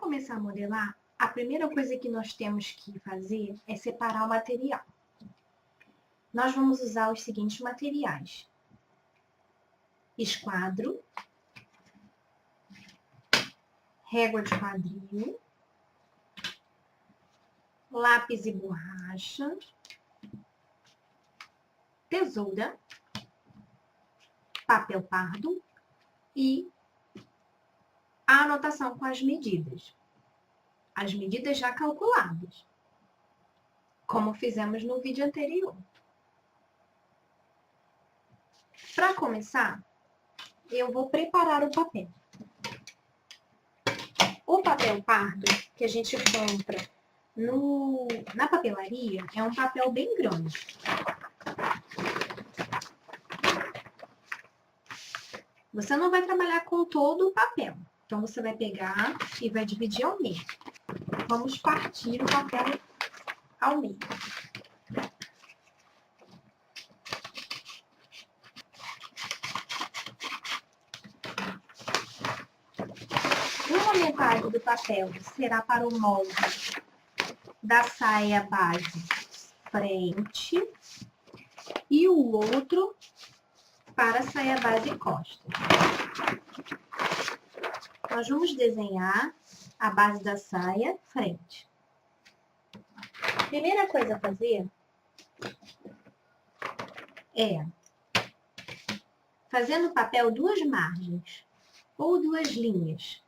começar a modelar, a primeira coisa que nós temos que fazer é separar o material. Nós vamos usar os seguintes materiais: esquadro, régua de quadril, lápis e borracha, tesoura, papel pardo e a anotação com as medidas já calculadas, como fizemos no vídeo anterior. Para começar, eu vou preparar o papel. O papel pardo que a gente compra na papelaria é um papel bem grande. Você não vai trabalhar com todo o papel. Então, você vai pegar e vai dividir ao meio. Vamos partir o papel ao meio. Uma metade do papel será para o molde da saia base frente e o outro para a saia base costa. Nós vamos desenhar a base da saia frente. Primeira coisa a fazer é fazer no papel duas margens ou duas linhas.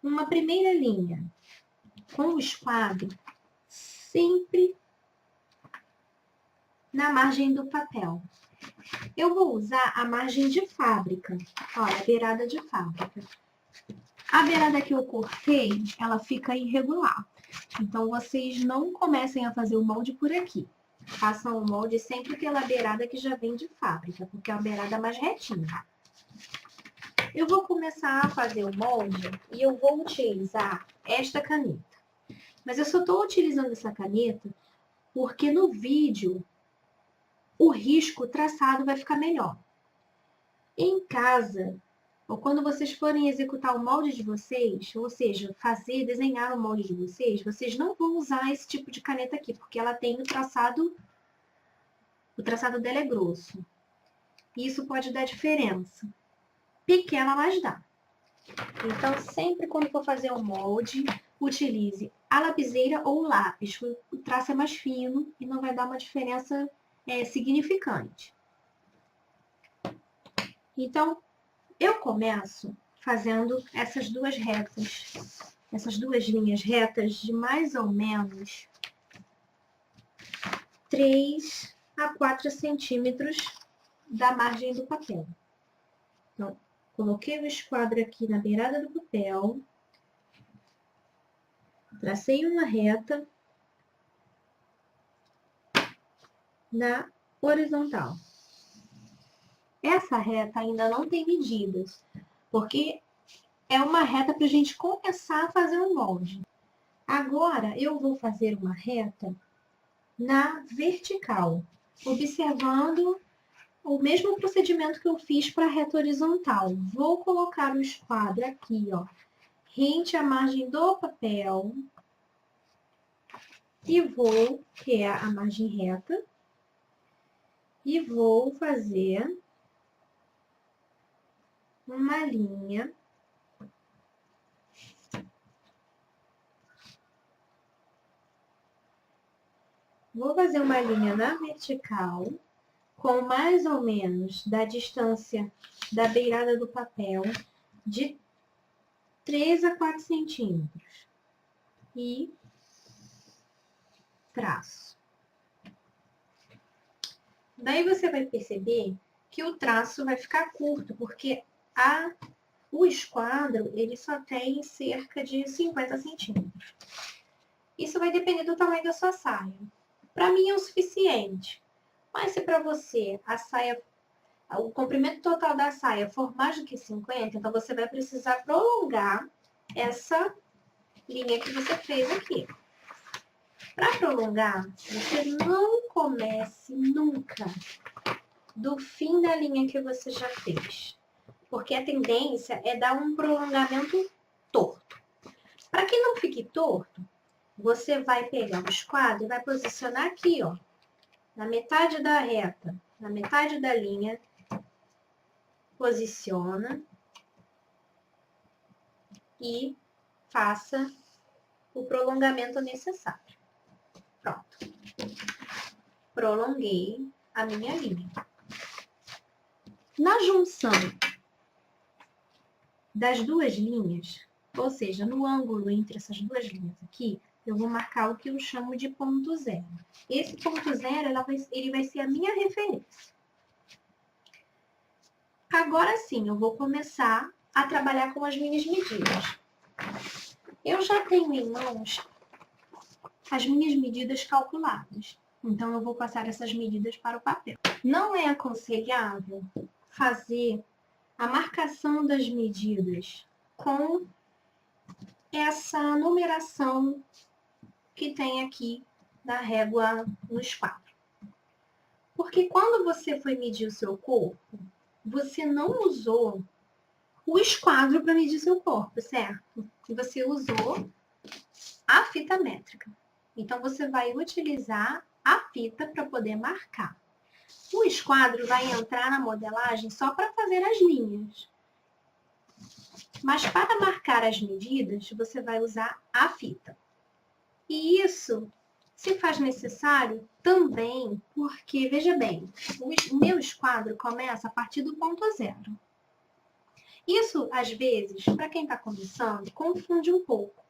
Uma primeira linha com o esquadro sempre na margem do papel. Eu vou usar a margem de fábrica, olha, a beirada de fábrica. A beirada que eu cortei, ela fica irregular. Então, vocês não comecem a fazer o molde por aqui. Façam o molde sempre pela beirada que já vem de fábrica, porque é uma beirada mais retinha. Eu vou começar a fazer o molde e eu vou utilizar esta caneta. Mas eu só estou utilizando essa caneta porque no vídeo o risco traçado vai ficar melhor. Em casa, ou quando vocês forem executar o molde de vocês, ou seja, desenhar o molde de vocês não vão usar esse tipo de caneta aqui, porque ela tem o traçado dela é grosso. E isso pode dar diferença. Pequena, mas dá. Então, sempre quando for fazer o molde, utilize a lapiseira ou o lápis. O traço é mais fino e não vai dar uma diferença significante. Então, eu começo fazendo essas duas linhas retas de mais ou menos 3 a 4 centímetros da margem do papel. Então, coloquei o esquadro aqui na beirada do papel, tracei uma reta na horizontal. Essa reta ainda não tem medidas, porque é uma reta para a gente começar a fazer o molde. Agora, eu vou fazer uma reta na vertical, observando o mesmo procedimento que eu fiz para a reta horizontal. Vou colocar o esquadro aqui, ó, rente à margem do papel, e vou, que é a margem reta, e vou fazer uma linha na vertical, com mais ou menos da distância da beirada do papel de 3 a 4 centímetros. E traço. Daí você vai perceber que o traço vai ficar curto, porque o esquadro ele só tem cerca de 50 centímetros. Isso vai depender do tamanho da sua saia. Para mim é o suficiente. Mas se para você o comprimento total da saia for mais do que 50, então você vai precisar prolongar essa linha que você fez aqui. Para prolongar, você não comece nunca do fim da linha que você já fez, porque a tendência é dar um prolongamento torto. Para que não fique torto, você vai pegar o esquadro e vai posicionar aqui, ó, na metade da reta, na metade da linha, posiciona e faça o prolongamento necessário. Pronto. Prolonguei a minha linha. Na junção das duas linhas, ou seja, no ângulo entre essas duas linhas aqui, eu vou marcar o que eu chamo de ponto zero. Esse ponto zero, ele vai ser a minha referência. Agora sim, eu vou começar a trabalhar com as minhas medidas. Eu já tenho em mãos as minhas medidas calculadas. Então, eu vou passar essas medidas para o papel. Não é aconselhável fazer a marcação das medidas com essa numeração que tem aqui da régua no esquadro. Porque quando você foi medir o seu corpo, você não usou o esquadro para medir seu corpo, certo? E você usou a fita métrica. Então, você vai utilizar a fita para poder marcar. O esquadro vai entrar na modelagem só para fazer as linhas. Mas para marcar as medidas, você vai usar a fita. E isso se faz necessário também porque, veja bem, o meu esquadro começa a partir do ponto zero. Isso, às vezes, para quem está começando, confunde um pouco.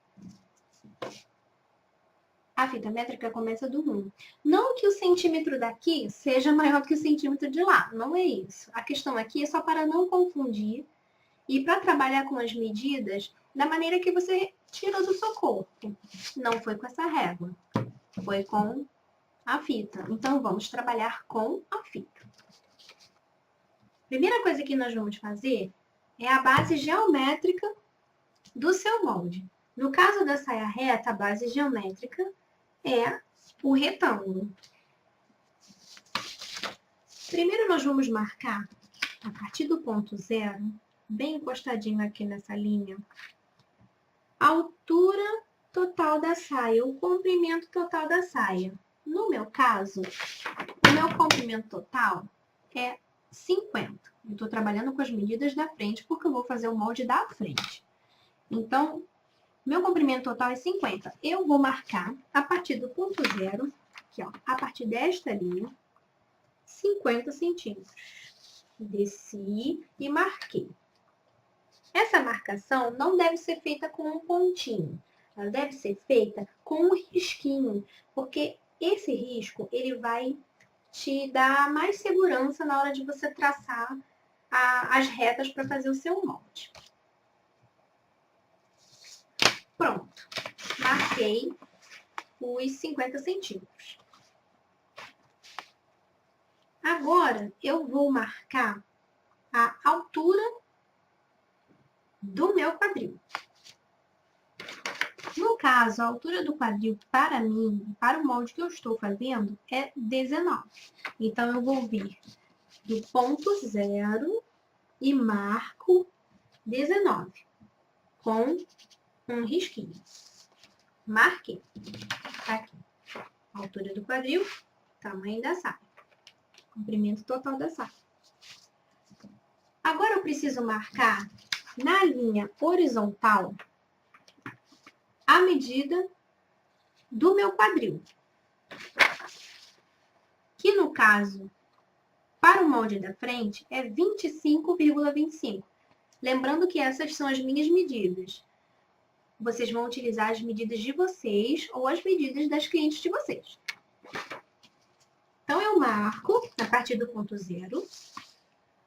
A fita métrica começa do 1. Não que o centímetro daqui seja maior que o centímetro de lá, não é isso. A questão aqui é só para não confundir e para trabalhar com as medidas da maneira que você tirou do seu corpo. Não foi com essa régua, foi com a fita. Então, vamos trabalhar com a fita. Primeira coisa que nós vamos fazer é a base geométrica do seu molde. No caso da saia reta, a base geométrica é o retângulo. Primeiro nós vamos marcar, a partir do ponto zero, bem encostadinho aqui nessa linha, a altura total da saia, o comprimento total da saia. No meu caso, o meu comprimento total é 50. Eu estou trabalhando com as medidas da frente, porque eu vou fazer o molde da frente. Então, meu comprimento total é 50. Eu vou marcar, a partir do ponto zero, aqui, ó, a partir desta linha, 50 centímetros. Desci e marquei. Essa marcação não deve ser feita com um pontinho. Ela deve ser feita com um risquinho, porque esse risco, ele vai te dar mais segurança na hora de você traçar as retas para fazer o seu molde. Pronto. Marquei os 50 centímetros. Agora, eu vou marcar a altura do meu quadril. No caso, a altura do quadril, para mim, para o molde que eu estou fazendo, é 19. Então, eu vou vir do ponto zero e marco 19, com um risquinho. Marquei. Aqui. Altura do quadril, tamanho da saia. Comprimento total da saia. Agora eu preciso marcar na linha horizontal a medida do meu quadril. Que no caso, para o molde da frente, é 25,25. Lembrando que essas são as minhas medidas. Vocês vão utilizar as medidas de vocês ou as medidas das clientes de vocês. Então, eu marco, a partir do ponto zero,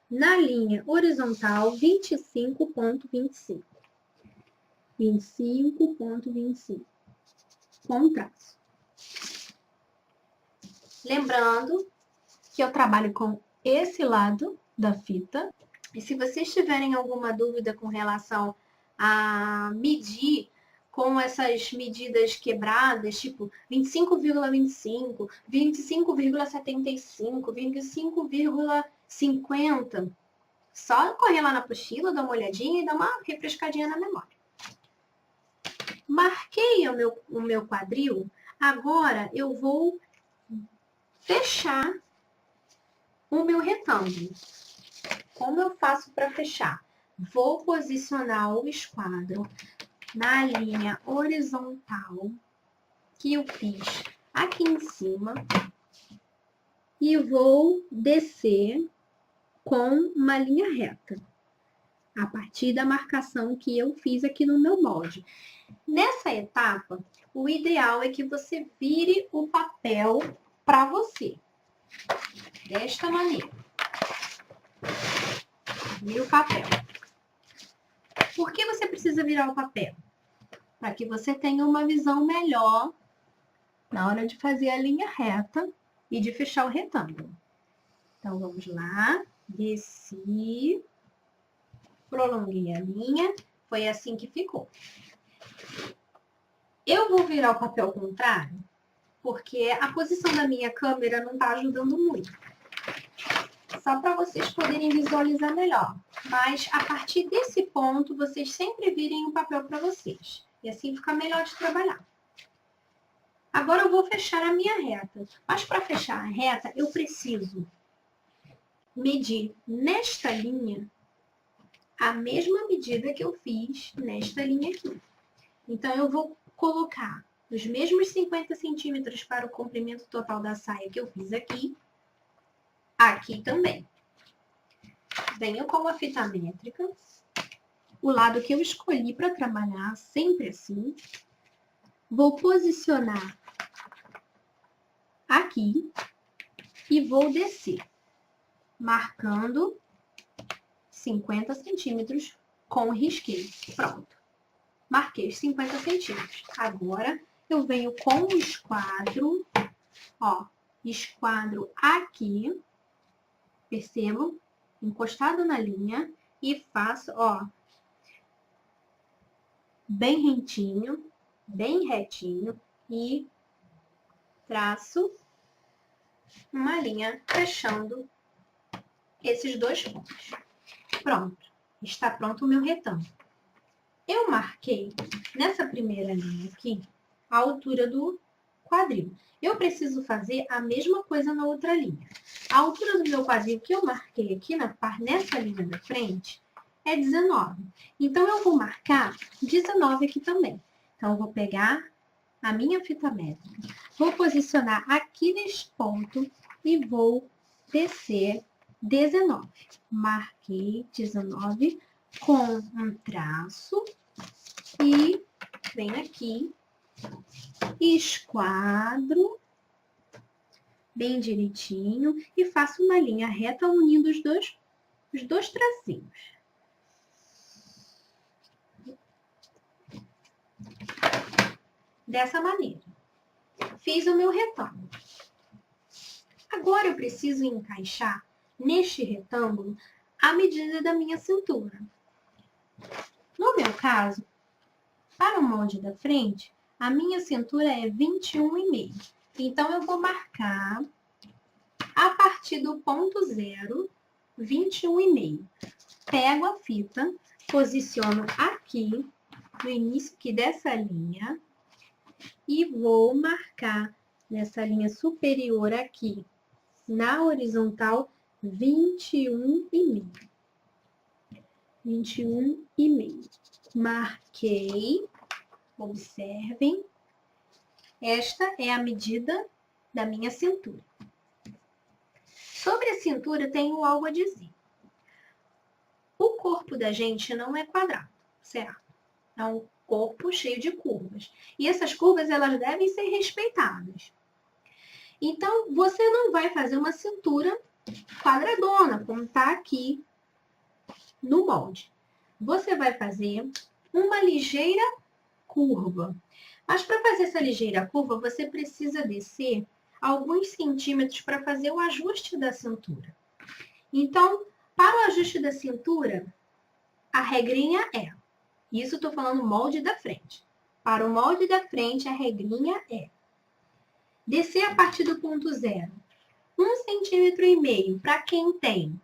na linha horizontal, 25,25. 25,25. Com traço. Lembrando que eu trabalho com esse lado da fita. E se vocês tiverem alguma dúvida com relação a medir com essas medidas quebradas, tipo 25,25, 25,75, 25,50, só correr lá na apostila, dar uma olhadinha e dar uma refrescadinha na memória. Marquei o meu quadril, agora eu vou fechar o meu retângulo. Como eu faço para fechar? Vou posicionar o esquadro na linha horizontal que eu fiz aqui em cima e vou descer com uma linha reta, a partir da marcação que eu fiz aqui no meu molde. Nessa etapa, o ideal é que você vire o papel para você, desta maneira. Vira o papel. Por que você precisa virar o papel? Para que você tenha uma visão melhor na hora de fazer a linha reta e de fechar o retângulo. Então, vamos lá. Desci, prolonguei a linha, foi assim que ficou. Eu vou virar o papel contrário, porque a posição da minha câmera não está ajudando muito. Só para vocês poderem visualizar melhor. Mas, a partir desse ponto, vocês sempre virem o papel para vocês. E assim fica melhor de trabalhar. Agora eu vou fechar a minha reta. Mas para fechar a reta, eu preciso medir nesta linha a mesma medida que eu fiz nesta linha aqui. Então, eu vou colocar os mesmos 50 centímetros para o comprimento total da saia que eu fiz aqui, aqui também. Venho com a fita métrica, o lado que eu escolhi para trabalhar, sempre assim. Vou posicionar aqui e vou descer, marcando 50 centímetros com o risqueio. Pronto. Marquei os 50 centímetros. Agora, eu venho com o esquadro, ó, esquadro aqui, percebam, encostado na linha, e faço, ó, bem rentinho, bem retinho, e traço uma linha fechando esses dois pontos. Pronto, está pronto o meu retângulo. Eu marquei nessa primeira linha aqui a altura do quadril. Eu preciso fazer a mesma coisa na outra linha. A altura do meu quadril que eu marquei aqui nessa linha da frente é 19. Então, eu vou marcar 19 aqui também. Então, eu vou pegar a minha fita métrica, vou posicionar aqui neste ponto e vou descer 19. Marquei 19 com um traço e venho aqui, esquadro bem direitinho e faço uma linha reta unindo os dois tracinhos. Dessa maneira. Fiz o meu retângulo. Agora eu preciso encaixar neste retângulo a medida da minha cintura. No meu caso, para o molde da frente, a minha cintura é 21,5. Então, eu vou marcar a partir do ponto zero, 21,5. Pego a fita, posiciono aqui, no início aqui dessa linha, e vou marcar nessa linha superior aqui, na horizontal, 21,5. 21,5. Marquei, observem, esta é a medida da minha cintura. Sobre a cintura, tenho algo a dizer. O corpo da gente não é quadrado, certo? É um corpo cheio de curvas. E essas curvas, elas devem ser respeitadas. Então, você não vai fazer uma cintura quadradona, como está aqui no molde. Você vai fazer uma ligeira curva. Mas para fazer essa ligeira curva, você precisa descer alguns centímetros para fazer o ajuste da cintura. Então, para o ajuste da cintura, a regrinha é, isso estou falando molde da frente. Para o molde da frente, a regrinha é descer a partir do ponto zero, 1,5 centímetros para quem tem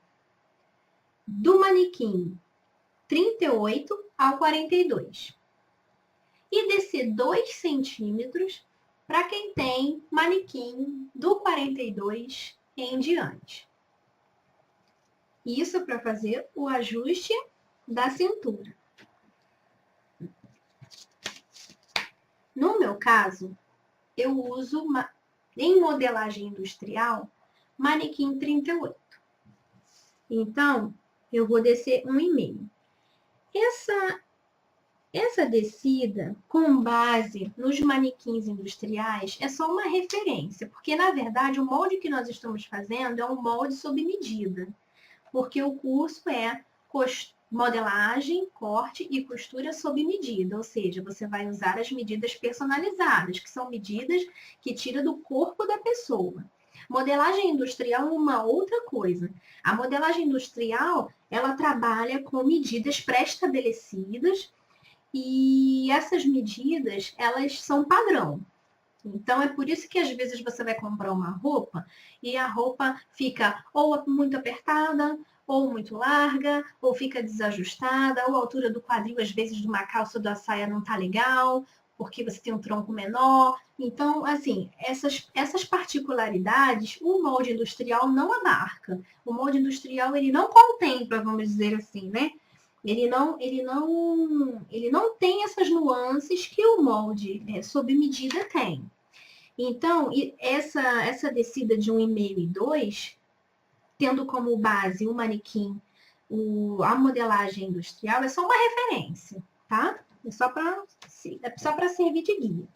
do manequim 38 ao 42. e descer 2 centímetros para quem tem manequim do 42 em diante. Isso para fazer o ajuste da cintura. No meu caso, eu uso, em modelagem industrial, manequim 38. Então, eu vou descer 1,5. Essa descida, com base nos manequins industriais, é só uma referência, porque, na verdade, o molde que nós estamos fazendo é um molde sob medida, porque o curso é modelagem, corte e costura sob medida, ou seja, você vai usar as medidas personalizadas, que são medidas que tira do corpo da pessoa. Modelagem industrial é uma outra coisa. A modelagem industrial, ela trabalha com medidas pré-estabelecidas e essas medidas, elas são padrão. Então, é por isso que às vezes você vai comprar uma roupa e a roupa fica ou muito apertada, ou muito larga, ou fica desajustada, ou a altura do quadril, às vezes, de uma calça ou da saia não tá legal, porque você tem um tronco menor. Então, assim, essas particularidades, o molde industrial não abarca. O molde industrial, ele não contempla, vamos dizer assim, né? Ele não tem essas nuances que o molde sob medida tem. Então, essa descida de 1,5 e 2, tendo como base o manequim, a modelagem industrial, é só uma referência, tá? É só para servir de guia.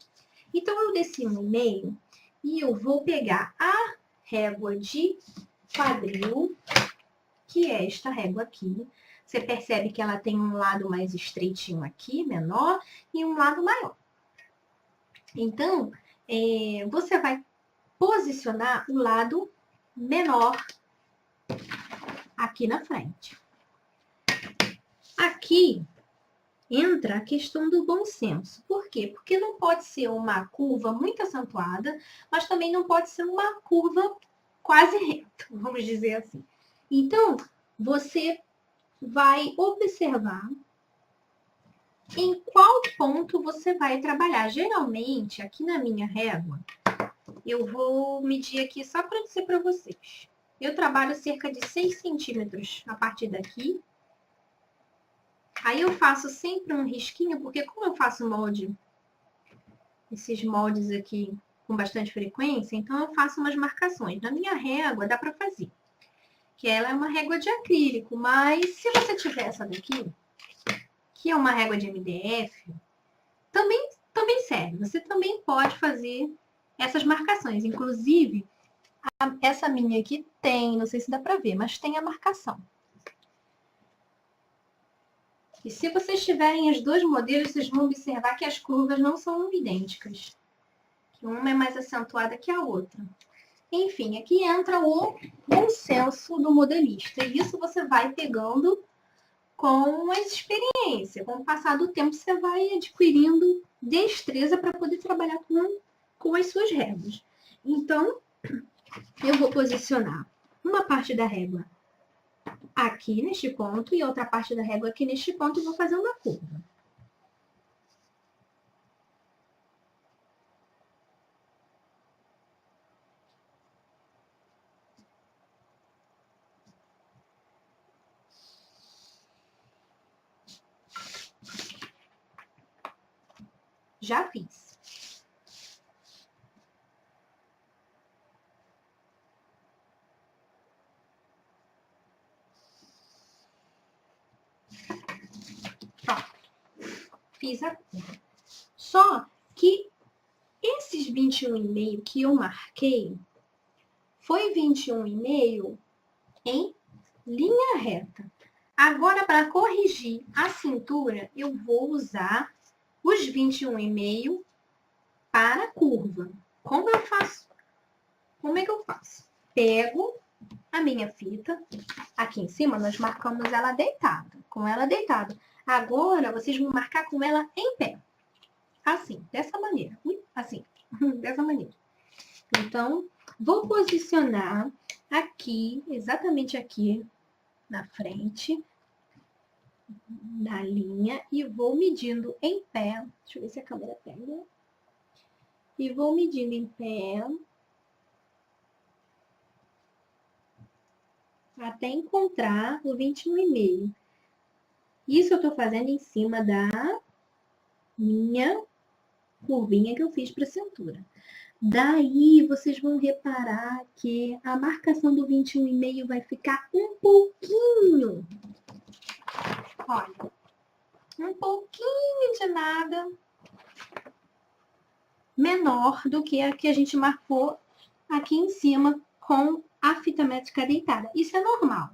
Então, eu desci 1,5 e eu vou pegar a régua de quadril, que é esta régua aqui. Você percebe que ela tem um lado mais estreitinho aqui, menor, e um lado maior. Então, você vai posicionar o lado menor aqui na frente. Aqui entra a questão do bom senso. Por quê? Porque não pode ser uma curva muito acentuada, mas também não pode ser uma curva quase reta, vamos dizer assim. Então, você vai observar em qual ponto você vai trabalhar. Geralmente, aqui na minha régua, eu vou medir aqui só para dizer para vocês. Eu trabalho cerca de 6 centímetros a partir daqui. Aí eu faço sempre um risquinho, porque como eu faço molde, esses moldes aqui com bastante frequência, então eu faço umas marcações. Na minha régua dá para fazer, que ela é uma régua de acrílico, mas se você tiver essa daqui, que é uma régua de MDF, também serve. Você também pode fazer essas marcações. Inclusive, essa minha aqui tem, não sei se dá para ver, mas tem a marcação. E se vocês tiverem os dois modelos, vocês vão observar que as curvas não são idênticas. Que uma é mais acentuada que a outra. Enfim, aqui entra o bom senso do modelista. E isso você vai pegando com a experiência. Com o passar do tempo, você vai adquirindo destreza para poder trabalhar com as suas réguas. Então, eu vou posicionar uma parte da régua aqui neste ponto e outra parte da régua aqui neste ponto e vou fazer uma curva. Já fiz. Fiz a curva. Só que esses 21,5 que eu marquei, foi 21,5 em linha reta. Agora, para corrigir a cintura, eu vou usar os 21,5 para a curva. Como eu faço? Como é que eu faço? Pego a minha fita, aqui em cima nós marcamos ela deitada, com ela deitada. Agora, vocês vão marcar com ela em pé. Assim, dessa maneira. Assim, dessa maneira. Então, vou posicionar aqui, exatamente aqui na frente. da linha e vou medindo em pé. Deixa eu ver se a câmera pega. E vou medindo em pé até encontrar o 21,5. Isso eu tô fazendo em cima da minha curvinha que eu fiz para a cintura. Daí, vocês vão reparar que a marcação do 21,5 vai ficar um pouquinho, olha, um pouquinho de nada menor do que a que a gente marcou aqui em cima com a fita métrica deitada. Isso é normal.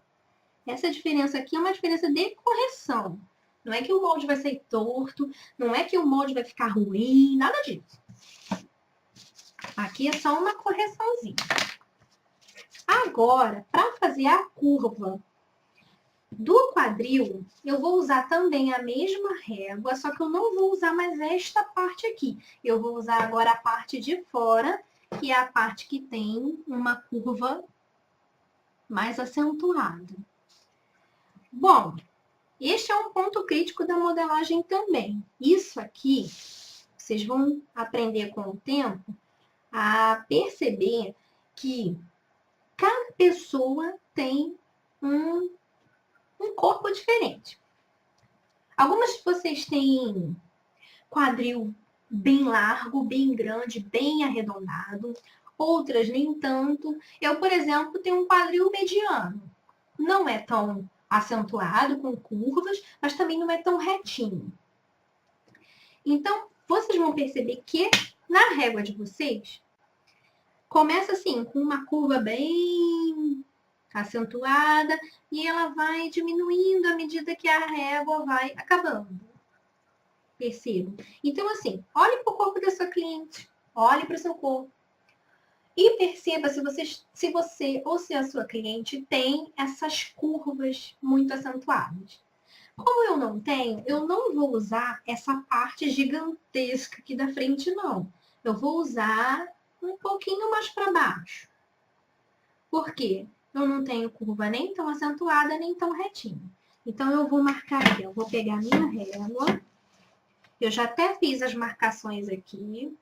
Essa diferença aqui é uma diferença de correção. Não é que o molde vai sair torto, não é que o molde vai ficar ruim, nada disso. Aqui é só uma correçãozinha. Agora, para fazer a curva do quadril, eu vou usar também a mesma régua, só que eu não vou usar mais esta parte aqui. Eu vou usar agora a parte de fora, que é a parte que tem uma curva mais acentuada. Bom, este é um ponto crítico da modelagem também. Isso aqui, vocês vão aprender com o tempo a perceber que cada pessoa tem um corpo diferente. Algumas de vocês têm quadril bem largo, bem grande, bem arredondado. Outras nem tanto. Eu, por exemplo, tenho um quadril mediano. Não é tão acentuado, com curvas, mas também não é tão retinho. Então, vocês vão perceber que na régua de vocês, começa assim, com uma curva bem acentuada e ela vai diminuindo à medida que a régua vai acabando. Percebo. Então, assim, olhe para o corpo da sua cliente, olhe para o seu corpo e perceba se você ou se a sua cliente tem essas curvas muito acentuadas. Como eu não tenho, eu não vou usar essa parte gigantesca aqui da frente, não. Eu vou usar um pouquinho mais para baixo. Por quê? Eu não tenho curva nem tão acentuada, nem tão retinha. Então, eu vou marcar aqui. Eu vou pegar a minha régua. Eu já até fiz as marcações aqui.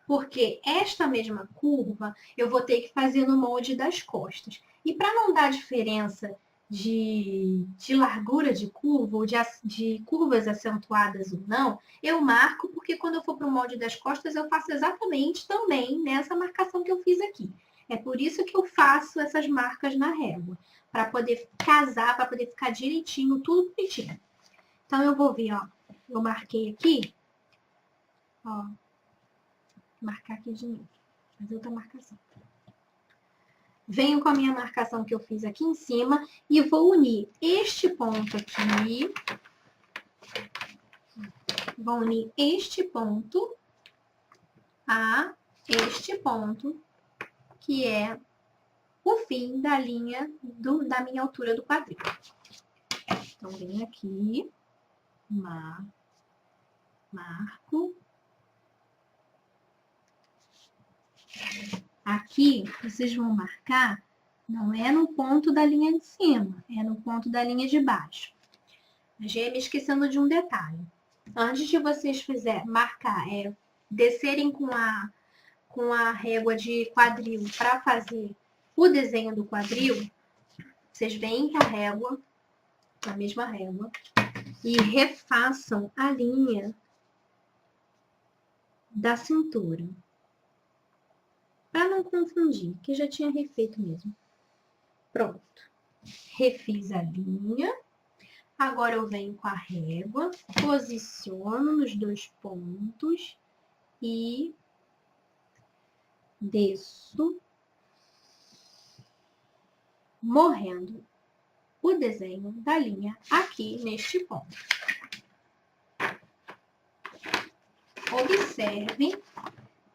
Porque esta mesma curva, eu vou ter que fazer no molde das costas. E para não dar diferença de largura de curva, ou de curvas acentuadas ou não, eu marco, porque quando eu for para o molde das costas, eu faço exatamente também nessa marcação que eu fiz aqui. É por isso que eu faço essas marcas na régua, para poder casar, para poder ficar direitinho, tudo bonitinho. Então, eu vou vir, ó, eu marquei aqui, ó, marcar aqui de novo, fazer outra marcação. Venho com a minha marcação que eu fiz aqui em cima e vou unir este ponto aqui, vou unir este ponto a este ponto, que é o fim da linha da minha altura do quadril. Então, venho aqui, marco. Aqui, vocês vão marcar, não é no ponto da linha de cima, é no ponto da linha de baixo. Mas já ia me esquecendo de um detalhe. Antes de vocês marcar, descerem com a régua de quadril para fazer o desenho do quadril, vocês vêm com a régua, a mesma régua, e refaçam a linha da cintura. Para não confundir, que já tinha refeito mesmo. Pronto. Refiz a linha. Agora eu venho com a régua, posiciono nos dois pontos e desço, morrendo o desenho da linha aqui neste ponto. Observem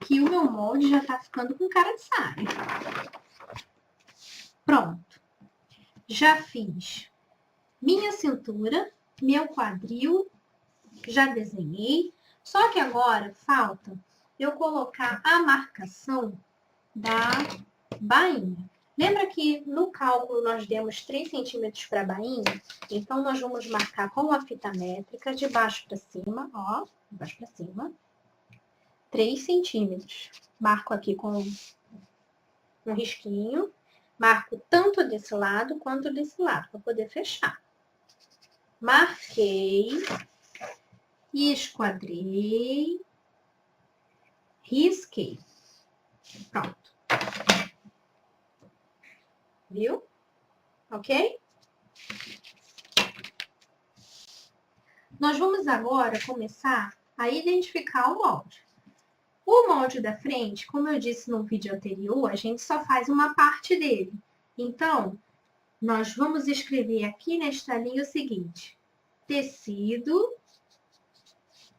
que o meu molde já está ficando com cara de saia. Pronto. Já fiz minha cintura, meu quadril, já desenhei. Só que agora falta eu colocar a marcação da bainha. Lembra que no cálculo nós demos 3 centímetros para a bainha? Então, nós vamos marcar com a fita métrica de baixo para cima, ó, de baixo para cima, 3 centímetros. Marco aqui com um risquinho, marco tanto desse lado quanto desse lado, para poder fechar. Marquei, esquadrei, risquei. Pronto. Viu? Ok? Nós vamos agora começar a identificar o molde. O molde da frente, como eu disse no vídeo anterior, a gente só faz uma parte dele. Então, nós vamos escrever aqui nesta linha o seguinte: tecido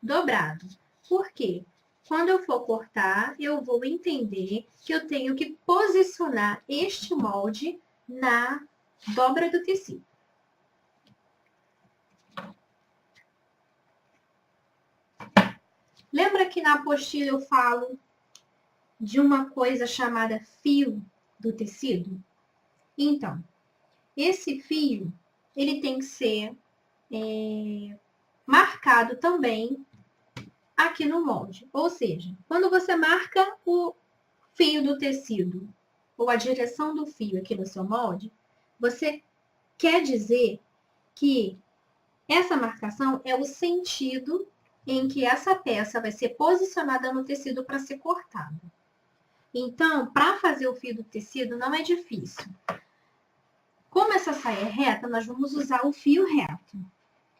dobrado. Por quê? Quando eu for cortar, eu vou entender que eu tenho que posicionar este molde na dobra do tecido. Lembra que na apostila eu falo de uma coisa chamada fio do tecido? Então, esse fio, ele tem que ser marcado também aqui no molde. Ou seja, quando você marca o fio do tecido ou a direção do fio aqui no seu molde, você quer dizer que essa marcação é o sentido em que essa peça vai ser posicionada no tecido para ser cortada. Então, para fazer o fio do tecido não é difícil. Como essa saia é reta, nós vamos usar o fio reto.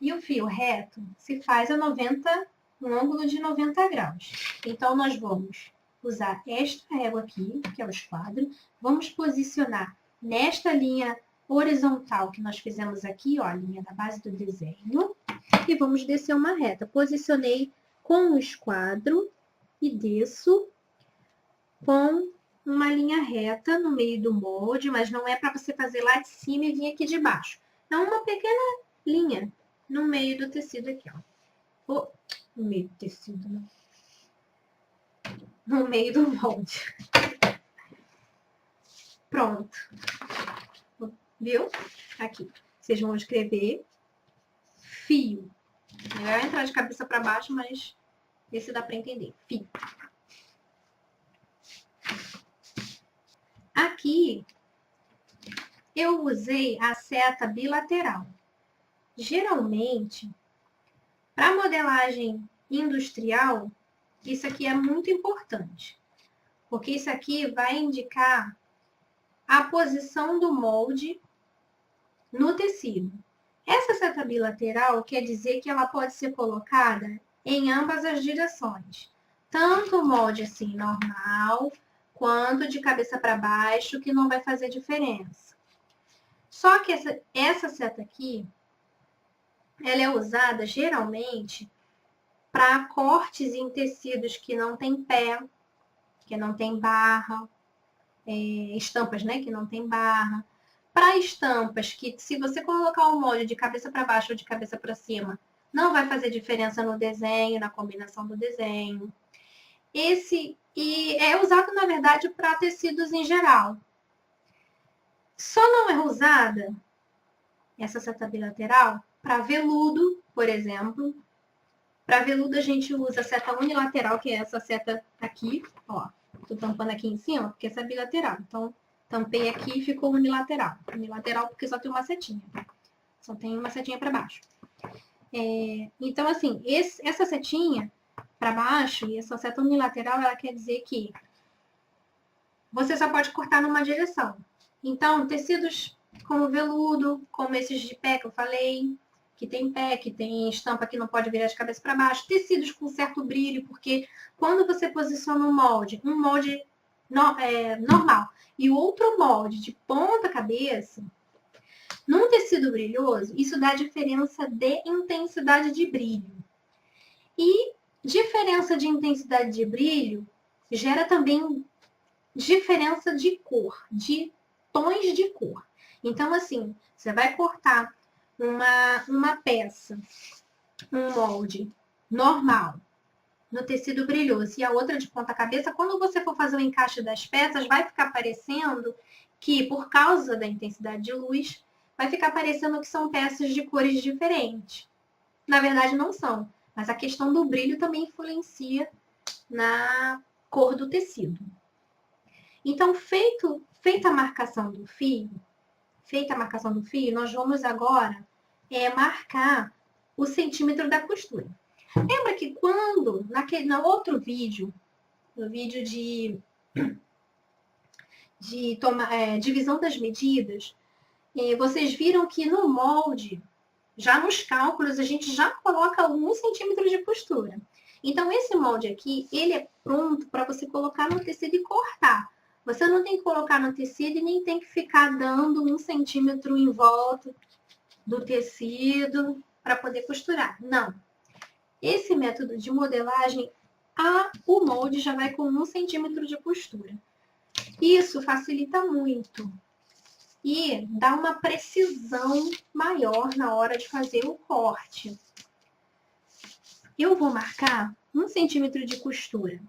E o fio reto se faz a um ângulo de 90 graus. Então, nós vamos usar esta régua aqui, que é o esquadro, vamos posicionar nesta linha horizontal que nós fizemos aqui, ó, a linha da base do desenho, e vamos descer uma reta. Posicionei com o esquadro e desço com uma linha reta no meio do molde, mas não é para você fazer lá de cima e vir aqui de baixo. É uma pequena linha no meio do tecido aqui, ó. No meio do tecido, não. No meio do molde. Pronto. Viu? Aqui. Vocês vão escrever fio. Não vai entrar de cabeça para baixo, mas esse dá para entender. Fio. Aqui, eu usei a seta bilateral. Geralmente, para modelagem industrial, isso aqui é muito importante, porque isso aqui vai indicar a posição do molde no tecido. Essa seta bilateral quer dizer que ela pode ser colocada em ambas as direções, tanto o molde assim normal, quanto de cabeça para baixo, que não vai fazer diferença. Só que essa seta aqui, ela é usada geralmente para cortes em tecidos que não tem pé, que não tem barra, estampas, né, que não tem barra. Para estampas que, se você colocar o molde de cabeça para baixo ou de cabeça para cima, não vai fazer diferença no desenho, na combinação do desenho. E é usado, na verdade, para tecidos em geral. Só não é usada essa seta bilateral para veludo, por exemplo. Para veludo, a gente usa a seta unilateral, que é essa seta aqui, ó. Tô tampando aqui em cima, porque essa é bilateral. Então, tampei aqui e ficou unilateral. Unilateral porque só tem uma setinha, tá? Só tem uma setinha para baixo. Então, assim, essa setinha para baixo e essa seta unilateral, ela quer dizer que você só pode cortar numa direção. Então, tecidos como veludo, como esses de pé que eu falei, que tem pé, que tem estampa que não pode virar de cabeça para baixo, tecidos com certo brilho, porque quando você posiciona um molde normal e outro molde de ponta cabeça, num tecido brilhoso, isso dá diferença de intensidade de brilho. E diferença de intensidade de brilho gera também diferença de cor, de tons de cor. Então, assim, você vai cortar uma peça, um molde normal, no tecido brilhoso, e a outra de ponta cabeça, quando você for fazer o encaixe das peças, vai ficar parecendo que, por causa da intensidade de luz, vai ficar parecendo que são peças de cores diferentes. Na verdade, não são, mas a questão do brilho também influencia na cor do tecido. Então, feita a marcação do fio, nós vamos agora marcar o centímetro da costura. Lembra que quando, no outro vídeo, no vídeo de divisão das medidas, vocês viram que no molde, já nos cálculos, a gente já coloca 1 centímetro de costura. Então, esse molde aqui, ele é pronto para você colocar no tecido e cortar. Você não tem que colocar no tecido e nem tem que ficar dando 1 centímetro em volta do tecido para poder costurar. Não. Esse método de modelagem, o molde já vai com 1 centímetro de costura. Isso facilita muito e dá uma precisão maior na hora de fazer o corte. Eu vou marcar 1 centímetro de costura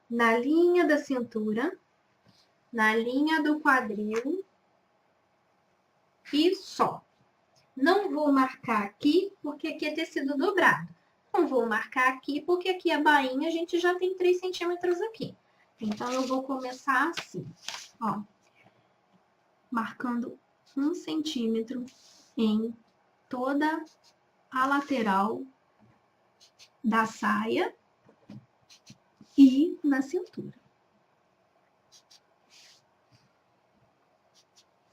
na linha da cintura, na linha do quadril e só. Não vou marcar aqui, porque aqui é tecido dobrado. Não vou marcar aqui, porque aqui a bainha a gente já tem 3 centímetros aqui. Então, eu vou começar assim, ó. Marcando 1 centímetro em toda a lateral da saia e na cintura.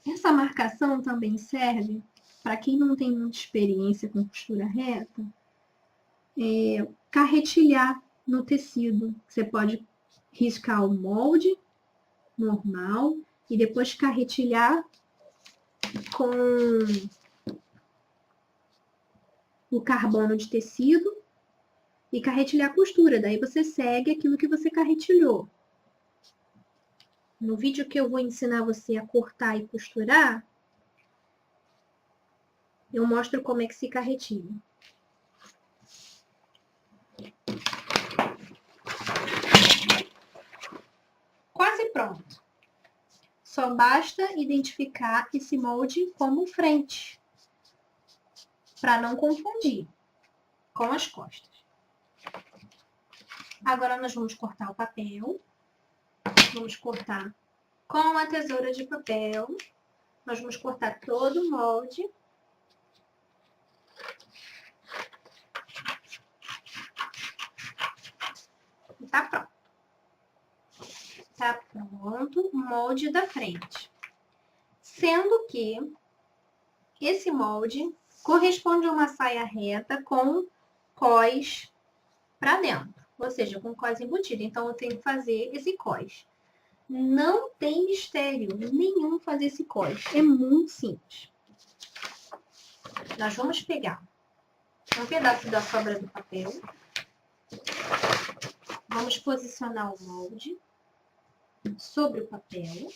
Essa marcação também serve para quem não tem muita experiência com costura reta, carretilhar no tecido. Você pode riscar o molde normal e depois carretilhar com o carbono de tecido e carretilhar a costura. Daí você segue aquilo que você carretilhou. No vídeo que eu vou ensinar você a cortar e costurar, eu mostro como é que se carretilha. Quase pronto. Só basta identificar esse molde como frente, para não confundir com as costas. Agora nós vamos cortar o papel. Vamos cortar com a tesoura de papel. Nós vamos cortar todo o molde. E tá pronto. Tá pronto o molde da frente. Sendo que esse molde corresponde a uma saia reta com cós para dentro. Ou seja, com cós embutido. Então, eu tenho que fazer esse cós. Não tem mistério nenhum fazer esse cós. É muito simples. Nós vamos pegar um pedaço da sobra do papel. Vamos posicionar o molde sobre o papel.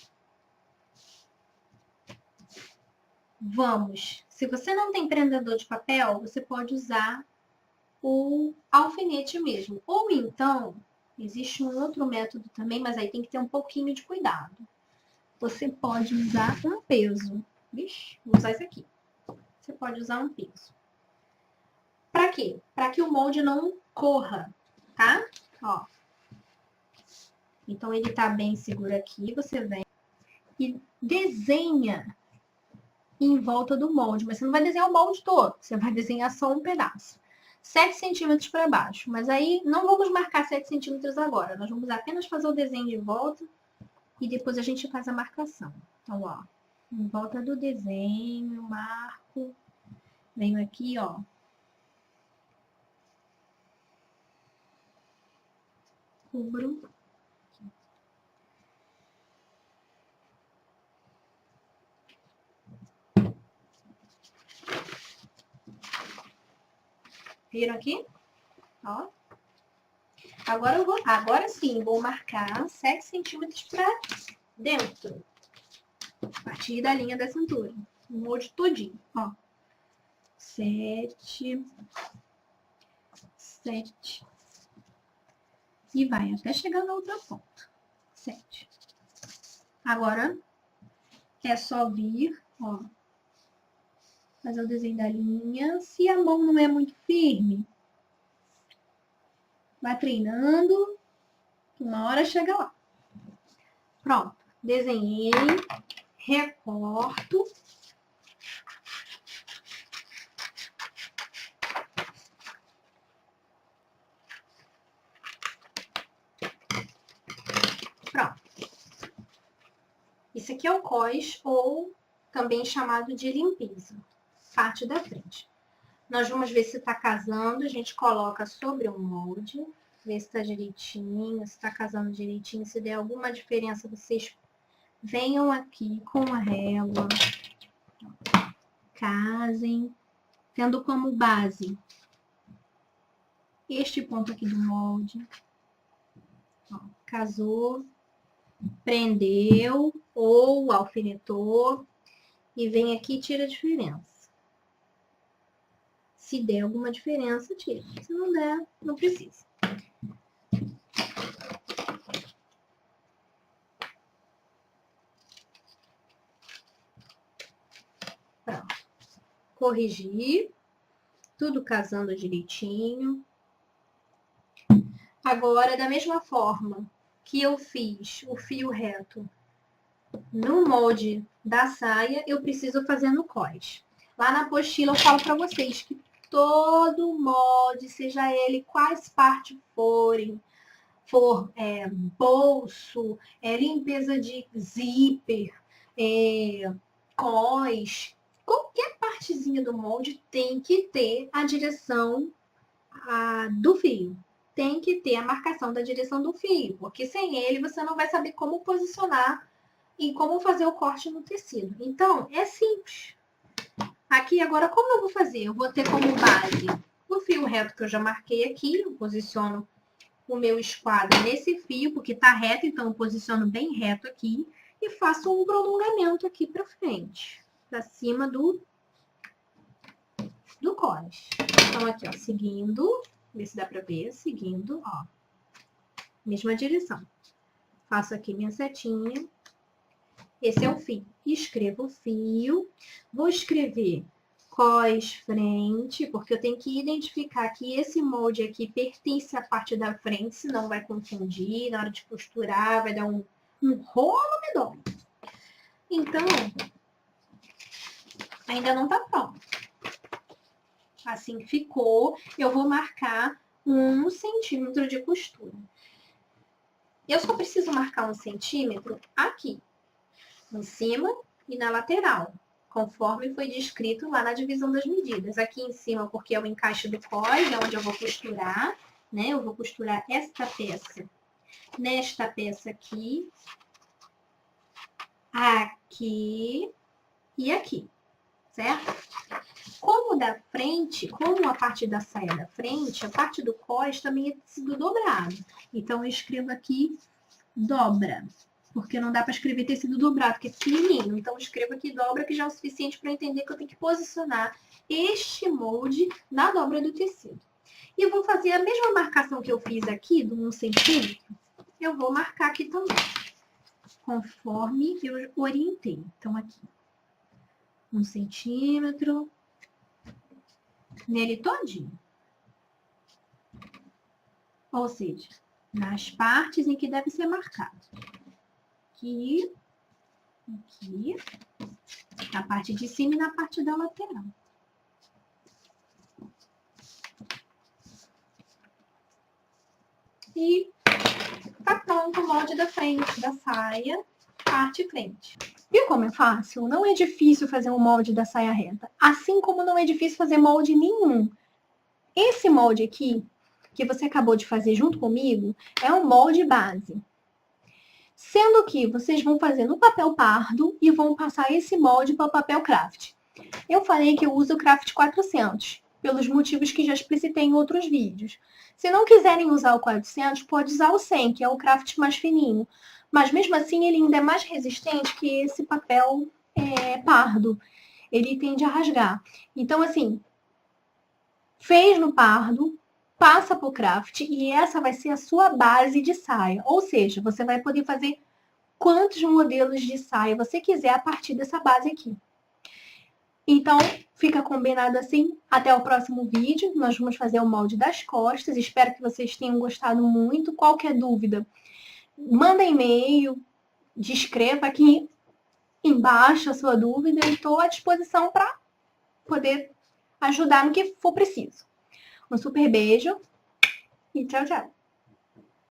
Se você não tem prendedor de papel, você pode usar o alfinete mesmo. Ou então, existe um outro método também, mas aí tem que ter um pouquinho de cuidado. Você pode usar um peso. Vixe, vou usar esse aqui. Você pode usar um peso. Para quê? Para que o molde não corra, tá? Ó. Então, ele tá bem seguro aqui. Você vem e desenha em volta do molde. Mas você não vai desenhar o molde todo. Você vai desenhar só um pedaço. 7 centímetros para baixo. Mas aí, não vamos marcar 7 centímetros agora. Nós vamos apenas fazer o desenho de volta e depois a gente faz a marcação. Então, ó, em volta do desenho, marco, venho aqui, ó. Cubro. Viram aqui? Ó. Agora sim, vou marcar 7 centímetros para dentro. A partir da linha da cintura. O molde todinho, ó. 7. E vai até chegar na outra ponta. 7. Agora, É só vir, ó, fazer o desenho da linha. Se a mão não é muito firme, vai treinando, que uma hora chega lá. Pronto, desenhei, recorto. Pronto. Isso aqui é o cós, ou também chamado de limpeza, parte da frente. Nós vamos ver se está casando, a gente coloca sobre o molde, ver se está direitinho, se está casando direitinho, se der alguma diferença, vocês venham aqui com a régua, casem, tendo como base este ponto aqui do molde. Ó, casou, prendeu ou alfinetou e vem aqui e tira a diferença. Se der alguma diferença, tira. Se não der, não precisa. Pronto. Corrigir. Tudo casando direitinho. Agora, da mesma forma que eu fiz o fio reto no molde da saia, eu preciso fazer no cós. Lá na apostila eu falo para vocês que todo molde, seja ele quais partes forem, bolso, limpeza de zíper, cós, qualquer partezinha do molde tem que ter a direção do fio. Tem que ter a marcação da direção do fio, porque sem ele você não vai saber como posicionar e como fazer o corte no tecido. Então, é simples. Aqui agora, como eu vou fazer? Eu vou ter como base o fio reto que eu já marquei aqui, eu posiciono o meu esquadro nesse fio, porque tá reto, então eu posiciono bem reto aqui e faço um prolongamento aqui para frente, para cima do cós. Então aqui, ó, seguindo, ver se dá para ver, seguindo, ó, mesma direção. Faço aqui minha setinha. Esse é o fio. Escrevo o fio, vou escrever cós frente, porque eu tenho que identificar que esse molde aqui pertence à parte da frente, senão vai confundir, na hora de costurar vai dar um rolo medonho. Então, ainda não tá pronto. Assim que ficou, eu vou marcar 1 centímetro de costura. Eu só preciso marcar 1 centímetro aqui, em cima e na lateral, conforme foi descrito lá na divisão das medidas. Aqui em cima, porque é o encaixe do cós, é onde eu vou costurar, né? Eu vou costurar esta peça nesta peça aqui, aqui e aqui, certo? Como da frente, como a parte da saia da frente, a parte do cós também é tecido dobrado. Então, eu escrevo aqui dobra, porque não dá para escrever tecido dobrado, porque é pequenininho. Então, eu escrevo aqui dobra, que já é o suficiente para entender que eu tenho que posicionar este molde na dobra do tecido. E vou fazer a mesma marcação que eu fiz aqui, do 1 centímetro, eu vou marcar aqui também, conforme eu orientei. Então, aqui, 1 centímetro, nele todinho. Ou seja, nas partes em que deve ser marcado. Aqui, aqui, na parte de cima e na parte da lateral. E tá pronto o molde da frente da saia, parte frente. Viu como é fácil? Não é difícil fazer um molde da saia reta, assim como não é difícil fazer molde nenhum. Esse molde aqui, que você acabou de fazer junto comigo, é um molde base. Sendo que vocês vão fazer no papel pardo e vão passar esse molde para o papel craft. Eu falei que eu uso o craft 400, pelos motivos que já explicitei em outros vídeos. Se não quiserem usar o 400, pode usar o 100, que é o craft mais fininho. Mas mesmo assim, ele ainda é mais resistente que esse papel pardo. Ele tende a rasgar. Então, assim, fez no pardo, passa para o craft e essa vai ser a sua base de saia. Ou seja, você vai poder fazer quantos modelos de saia você quiser a partir dessa base aqui. Então, fica combinado assim. Até o próximo vídeo. Nós vamos fazer o molde das costas. Espero que vocês tenham gostado muito. Qualquer dúvida, manda e-mail, descreva aqui embaixo a sua dúvida. E estou à disposição para poder ajudar no que for preciso. Um super beijo e tchau, tchau.